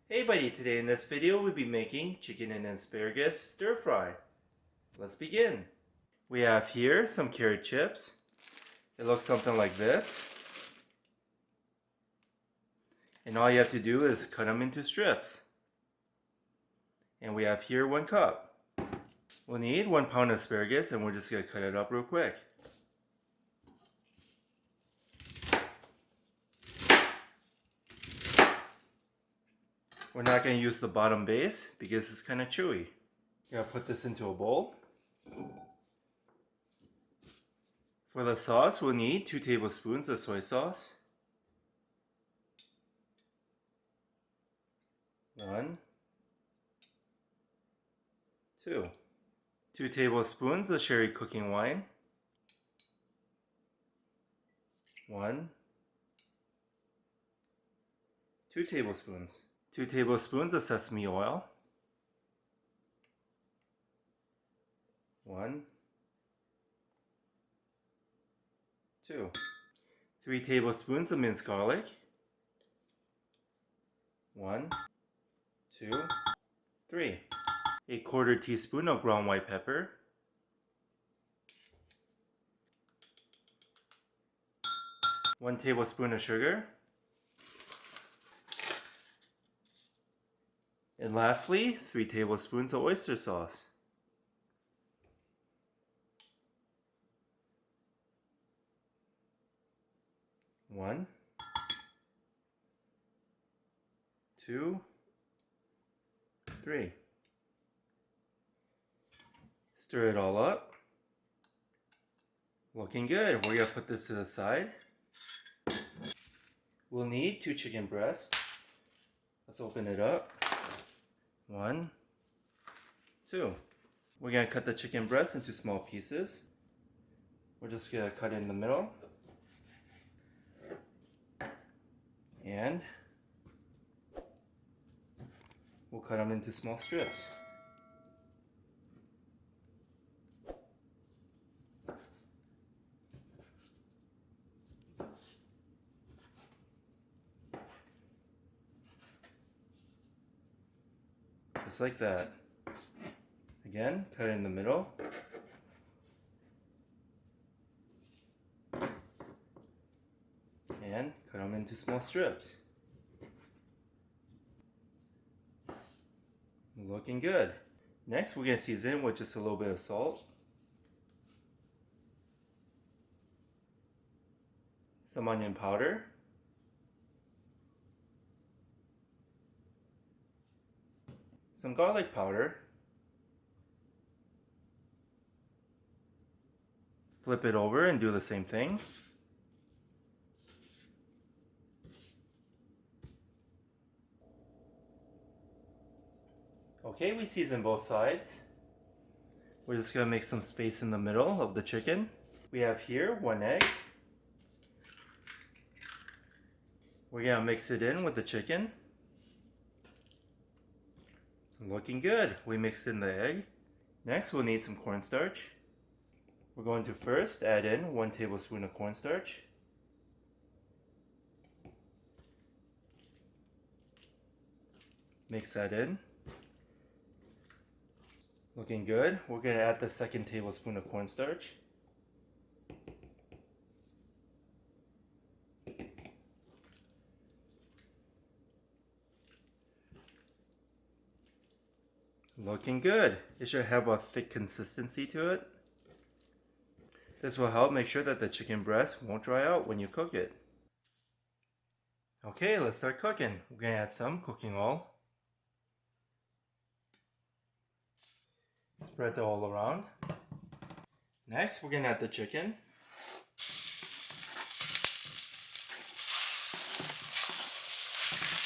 Hey buddy, today in this video we'll be making chicken and asparagus stir fry. Let's begin. We have here some carrot chips. It looks something like this. And all you have to do is cut them into strips. And we have here 1 cup. We'll need 1 pound of asparagus and we're just going to cut it up real quick. We're not going to use the bottom base because it's kind of chewy. Gotta put this into a bowl. For the sauce, we'll need 2 tablespoons of soy sauce. 1, 2. 2 tablespoons of sherry cooking wine. 1, 2 tablespoons. 2 tablespoons of sesame oil. 1, 2. 3 tablespoons of minced garlic. 1, 2, 3. 1/4 teaspoon of ground white pepper. 1 tablespoon of sugar. And lastly, 3 tablespoons of oyster sauce. One, 2, 3. Stir it all up. Looking good. We're going to put this to the side. We'll need 2 chicken breasts. Let's open it up. 1, 2. We're going to cut the chicken breast into small pieces. We're just going to cut it in the middle. And we'll cut them into small strips. Just like that. Again, cut it in the middle. And cut them into small strips. Looking good. Next, we're going to season with just a little bit of salt, some onion powder, some garlic powder. Flip it over and do the same thing. Okay, we season both sides. We're just going to make some space in the middle of the chicken. We have here 1 egg. We're going to mix it in with the chicken. Looking good. We mixed in the egg. Next, we'll need some cornstarch. We're going to first add in 1 tablespoon of cornstarch. Mix that in. Looking good. We're going to add the 2nd tablespoon of cornstarch. Looking good. It should have a thick consistency to it. This will help make sure that the chicken breast won't dry out when you cook it. Okay, let's start cooking. We're going to add some cooking oil. Spread it all around. Next, we're going to add the chicken.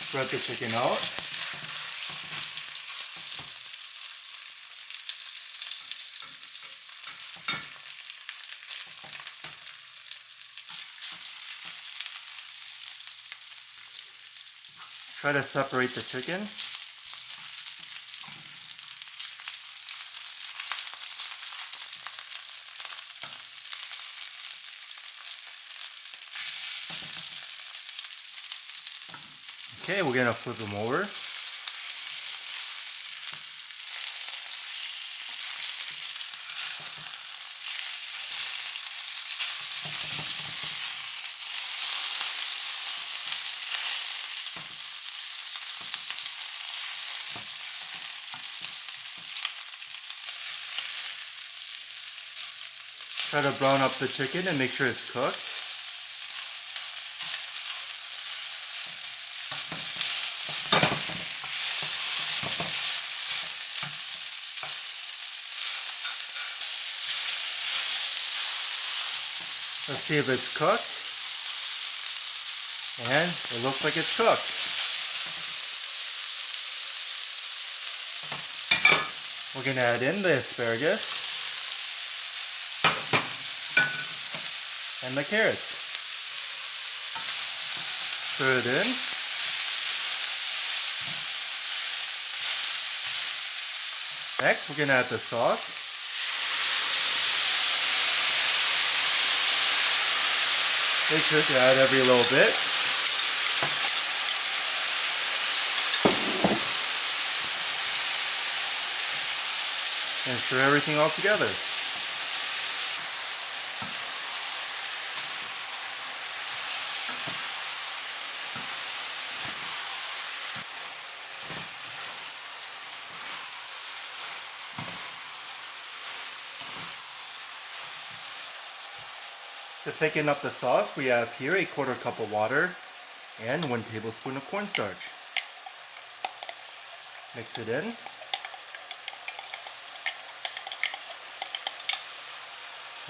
Spread the chicken out. Try to separate the chicken. Okay, we're gonna flip them over. Try to brown up the chicken and make sure it's cooked. Let's see if it's cooked. And it looks like it's cooked. We're going to add in the asparagus and the carrots. Stir it in. Next, we're going to add the sauce. Make sure to add every little bit. And stir everything all together. To thicken up the sauce, we have here a 1/4 cup of water and 1 tablespoon of cornstarch. Mix it in.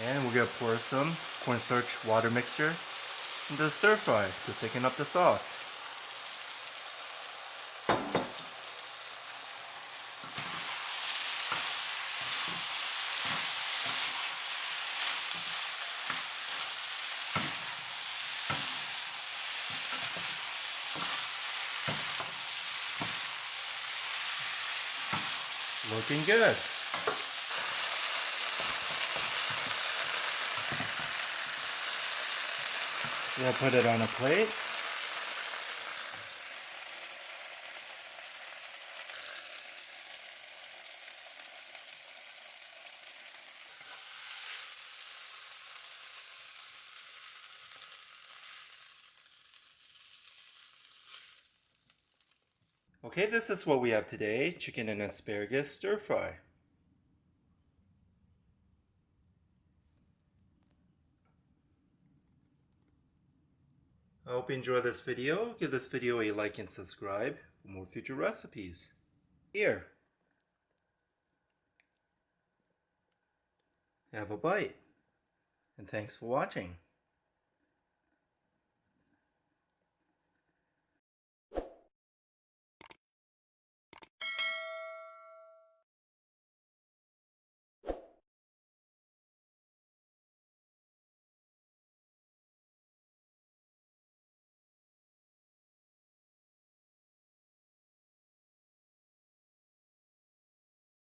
And we're going to pour some cornstarch water mixture into the stir fry to thicken up the sauce. Looking good. We'll put it on a plate. Okay, this is what we have today, chicken and asparagus stir fry. I hope you enjoyed this video. Give this video a like and subscribe for more future recipes. Here. Have a bite. And thanks for watching.